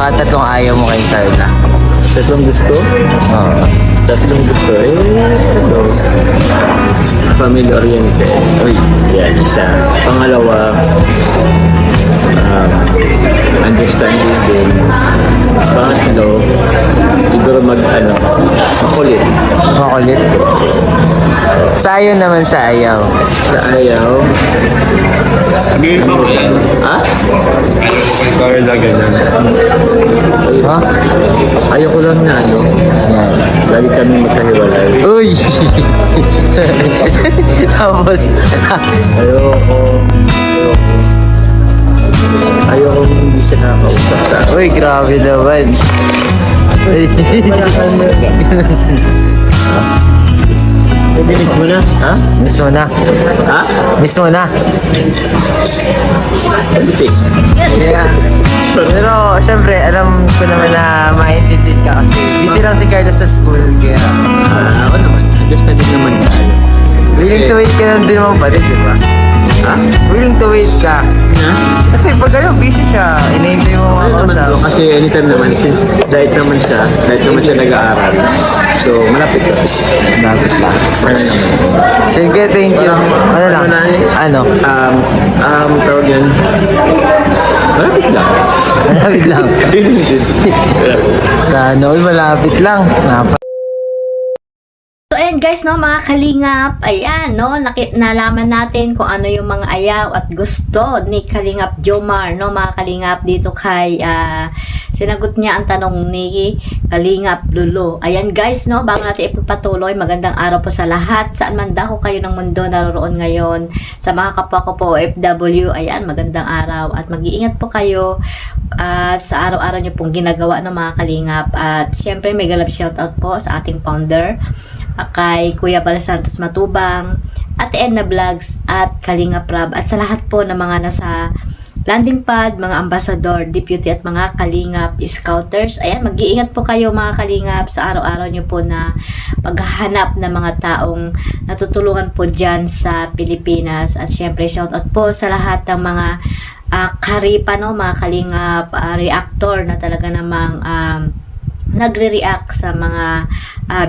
Saka tatlong ayaw mo kay Carla. Tatlong gusto? Oo. Tatlong gusto. Ano? Family oriented. Uy. Yan, isa. Pangalawa, understanding din. Pangatlo, siguro makulit. Makulit. Sa ayaw naman sa ayaw. Sa ayaw, Sabihin pa ko yan. ha? Ayaw ko kay Carla, ganyan. Ha? Ayaw ko lang na Yan. lagi kami magkahiwalay. Uy! Tapos, Ayoko hindi siya nakakausap sa akin. uy, grabe naman. Uy. Miss mo na? Ha? Miss mo na. Ha? Miss mo na. Pagdating. Yeah. Pero, syempre, alam ko naman na maintindihan ka kasi busy lang si Carlos sa school. Kaya, Ako naman. Understanding naman tayo. willing to wait ka lang din naman pala, di ba? Ha? Willing to wait ka. Ha? Kasi pag busy siya, inaintay mo Ano naman makausap. bro, kasi anytime naman, since diet naman siya nag-aaral. So, malapit ka. Malapit lang. Ano naman? Sige, thank you. Ano lang? Ano na eh? Ano? Tawag yan. Malapit lang. Malapit lang. Yun din. Sana all malapit lang. So ayan guys, no, mga kalingap, ayan, no, nalaman natin kung ano yung mga ayaw at gusto ni Kalingap Jomar, no, mga kalingap dito kay, sinagot niya ang tanong ni Kalingap Lulu. Ayan guys, no, bago natin ipagpatuloy, magandang araw po sa lahat, saan man dako kayo ng mundo naroon ngayon, sa mga kapwa ko po OFW, ayan, magandang araw at mag-iingat po kayo sa araw-araw nyo pong ginagawa ng mga kalingap at syempre may galap shoutout po sa ating founder, kay Kuya Bal Santos Matubang, at Edna Vlogs at Kalinga Prab at sa lahat po ng mga nasa landing pad, mga ambassador, deputy at mga kalingap scouters. Ayan, mag-iingat po kayo mga kalingap sa araw-araw nyo po na paghahanap ng mga taong natutulungan po dyan sa Pilipinas. At syempre shoutout po sa lahat ng mga karipa, no, mga kalingap reactor na talaga namang nagre-react sa mga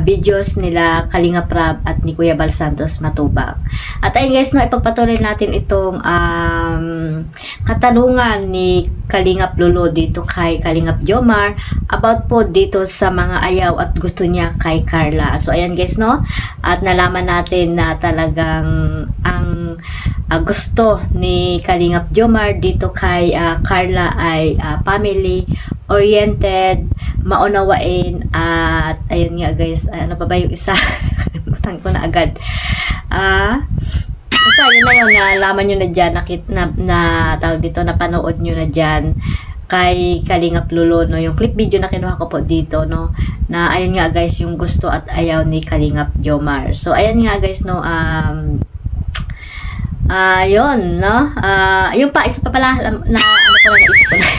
videos nila Kalinga Prab at ni Kuya Bal Santos Matubang. At ayun guys, no, ipagpatuloy natin itong katanungan ni Kalingap Lolo dito kay Kalingap Jomar about po dito sa mga ayaw at gusto niya kay Carla. So ayan guys, no, at nalaman natin na talagang ang gusto ni Kalingap Jomar dito kay Carla ay family oriented, maunawain, at ayun nga guys, ano pa ba yung isa? Kalimutan ko na agad. Basta yun na yun, nalaman nyo na dyan, na tawag dito, napanood nyo na dyan kay Kalingap Lolo, no, yung clip video na kinuha ko po dito, no, na ayun nga guys, yung gusto at ayaw ni Kalingap Jomar. So ayun nga guys, no, yun, no, yung pa, isa pa pala, na ano ko na naisip ko na,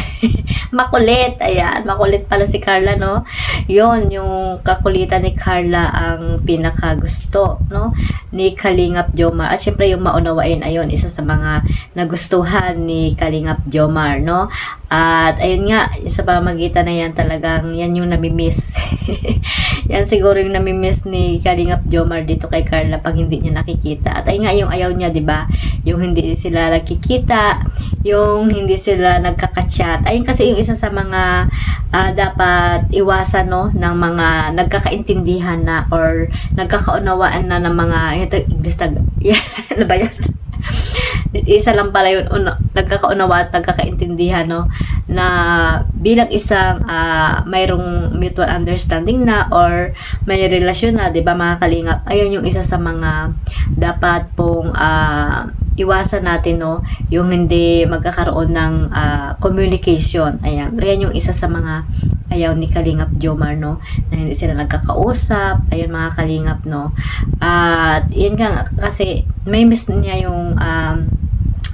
makulit, ayan, makulit pala si Carla, no, yun, yung kakulitan ni Carla ang pinakagusto, no, ni Kalingap Jomar, at syempre yung maunawain, ayun, isa sa mga nagustuhan ni Kalingap Jomar, no, at ayun nga, sa pamagitan na yan, talagang yan yung namimiss, yan siguro yung namimiss ni Kalingap Jomar dito kay Carla pag hindi niya nakikita, at ayun nga, yung ayaw niya, diba, yung hindi sila nagkikita, yung hindi sila nagkaka-chat, ayun kasi yung isa sa mga dapat iwasan, no, ng mga nagkakaintindihan na or nagkakaunawaan na ng mga English tag ano ba yan? Isa lang pala yun, nagkakaunawa at nagkakaintindihan, no, na bilang isang mayroong mutual understanding na or may relasyon na, 'di ba mga kalingap, ayun yung isa sa mga dapat pong iwasan natin, no, yung hindi magkakaroon ng communication. Ayan yung isa sa mga ayaw ni Kalingap Jomar, no, na hindi sila nagkakausap, ayun mga kalingap, no, at yun nga kasi may miss niya yung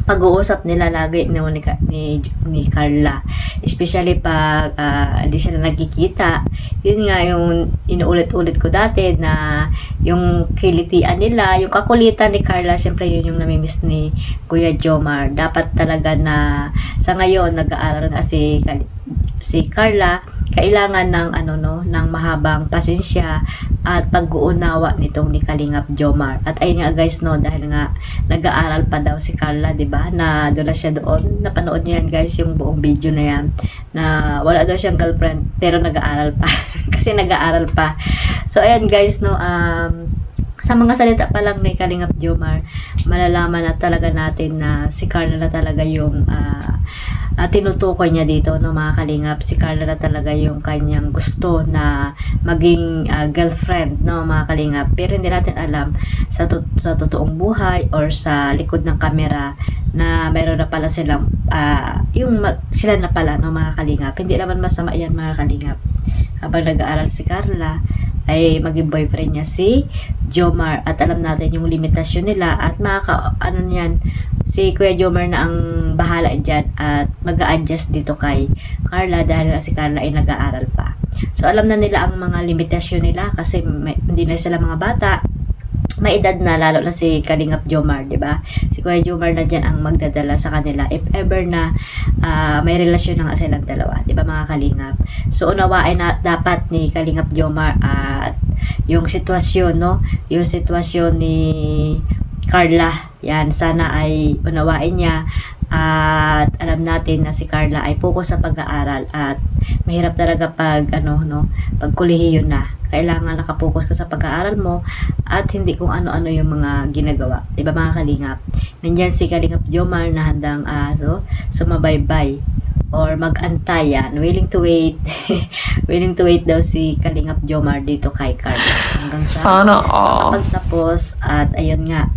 pag-uusap nila lagi ni Carla, especially pag hindi sila nagkikita. Yun nga yung inuulit-ulit ko dati na yung kilitian nila, yung kakulitan ni Carla, siyempre yun yung namimiss ni Kuya Jomar. Dapat talaga na sa ngayon nag-aaral na si si Carla, kailangan ng ng mahabang pasensya at pag-uunawa nitong ni Kalingap Jomar. At ayun nga guys, no, dahil nga nag-aaral pa daw si Carla, 'di ba? Na doon siya doon. Napanood niyo yan guys, yung buong video na yan. Na wala daw siyang girlfriend pero nag-aaral pa. Kasi nag-aaral pa. So ayan guys, no, sa mga salita pa lang ni Kalingap Jomar, malalaman na talaga natin na si Carla na talaga yung tinutukoy niya dito, no, mga Kalingap. Si Carla na talaga yung kanyang gusto na maging girlfriend, no, mga Kalingap. Pero hindi natin alam sa totoong buhay or sa likod ng camera na mayroon na pala silang sila na pala, no, mga Kalingap. Hindi naman masama yan, mga Kalingap. Habang nag-aaral si Carla, ay maging boyfriend niya si Jomar, at alam natin yung limitasyon nila at niyan, si Kuya Jomar na ang bahala dyan at mag-a-adjust dito kay Carla dahil si Carla ay nag-aaral pa. So alam na nila ang mga limitasyon nila kasi hindi na sila mga bata, may edad na, lalo na si Kalingap Jomar, di ba? Si Kuya Jomar na dyan ang magdadala sa kanila if ever na may relasyon na nga silang dalawa, di ba, mga Kalingap? So unawain na dapat ni Kalingap Jomar at yung sitwasyon, no? Yung sitwasyon ni Carla, yan, sana ay unawain niya at alam natin na si Carla ay focus sa pag-aaral at mahirap talaga pag pag kolehiyo na. Kailangan nakapokus ka sa pag-aaral mo at hindi kung ano-ano yung mga ginagawa. Diba, mga Kalingap? Nandyan si Kalingap Jomar na handang sumabaybay or mag-antay yan. Willing to wait. Willing to wait daw si Kalingap Jomar dito kay Carla. Hanggang sa Sana all. pagtapos at ayun nga.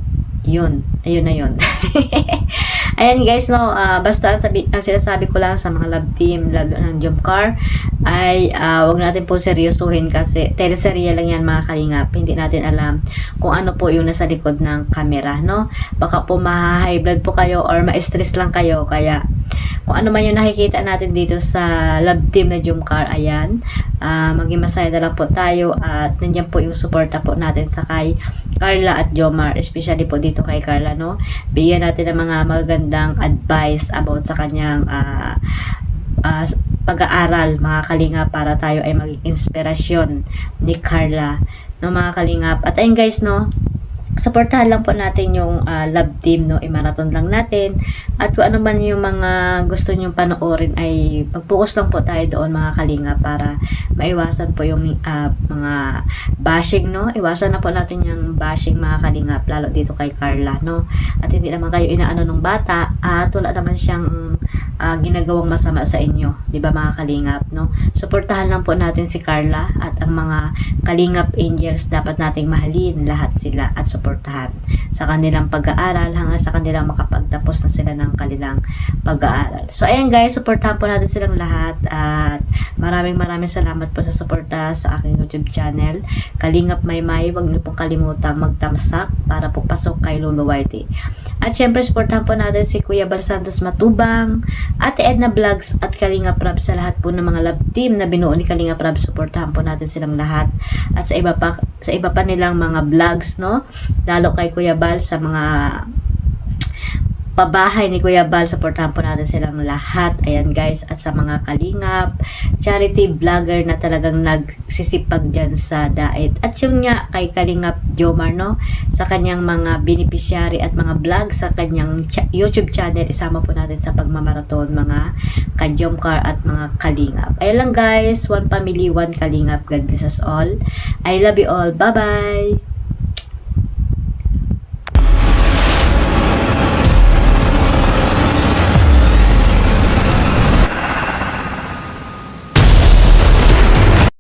Ayun na yun. Ayan guys, no, basta ang sinasabi ko lang sa mga love team, lalo ng Jomcar, ay wag natin po seryosuhin kasi teleserye lang yan, mga Kalingap. Hindi natin alam kung ano po yung nasa likod ng camera, no? Baka po ma-high blood po kayo or ma-stress lang kayo, kaya kung ano man yung nakikita natin dito sa love team na Jomcar, ayan, maging masaya na lang po tayo at nandiyan po yung suporta po natin sa kay Carla at Jomar, especially po dito kay Carla, no? Bigyan natin ng mga magagandang advice about sa kanyang pag-aaral, mga Kalingap, para tayo ay maging inspirasyon ni Carla, no, mga Kalingap. At ayun guys, no, supportahan lang po natin yung love team, no, i-marathon lang natin at kung ano man yung mga gusto nyong panoorin ay mag-focus lang po tayo doon, mga Kalingap, para maiwasan po yung mga bashing, no. Iwasan na po natin yung bashing, mga Kalingap, lalo dito kay Carla, no, at hindi naman kayo inaano ng bata at wala naman siyang ginagawang masama sa inyo, di ba, mga Kalingap, no. Suportahan lang po natin si Carla at ang mga Kalingap Angels, dapat nating mahalin lahat sila at suportahan sa kanilang pag-aaral hanggang sa kanilang makapagtapos na sila ng kanilang pag-aaral. So ayan guys, suportahan po natin silang lahat at maraming salamat po sa suporta sa aking YouTube channel, Kalingap Maymay. Huwag niyo pong kalimutang magtamsak para po pasok kay Lolo Whitey. At syempre, suportahan po natin si Kuya Bal Santos Matubang, Ate Edna Vlogs at Kalingap Rab, sa lahat po ng mga love team na binuo ni Kalingap Rab. Suportahan po natin silang lahat at sa iba pa nilang mga vlogs, no, lalo kay Kuya Bal, sa mga pabahay ni Kuya Bal, suportahan po natin silang lahat. Ayan guys, at sa mga Kalingap charity vlogger na talagang nagsisipag dyan sa diet, at yung nga kay Kalingap Jomar, no, sa kanyang mga beneficiary at mga vlog sa kanyang YouTube channel, isama po natin sa pagmamarathon, mga ka-Jomcar at mga Kalingap. Ayan lang guys, one family, one Kalingap. God bless us all. I love you all. Bye bye.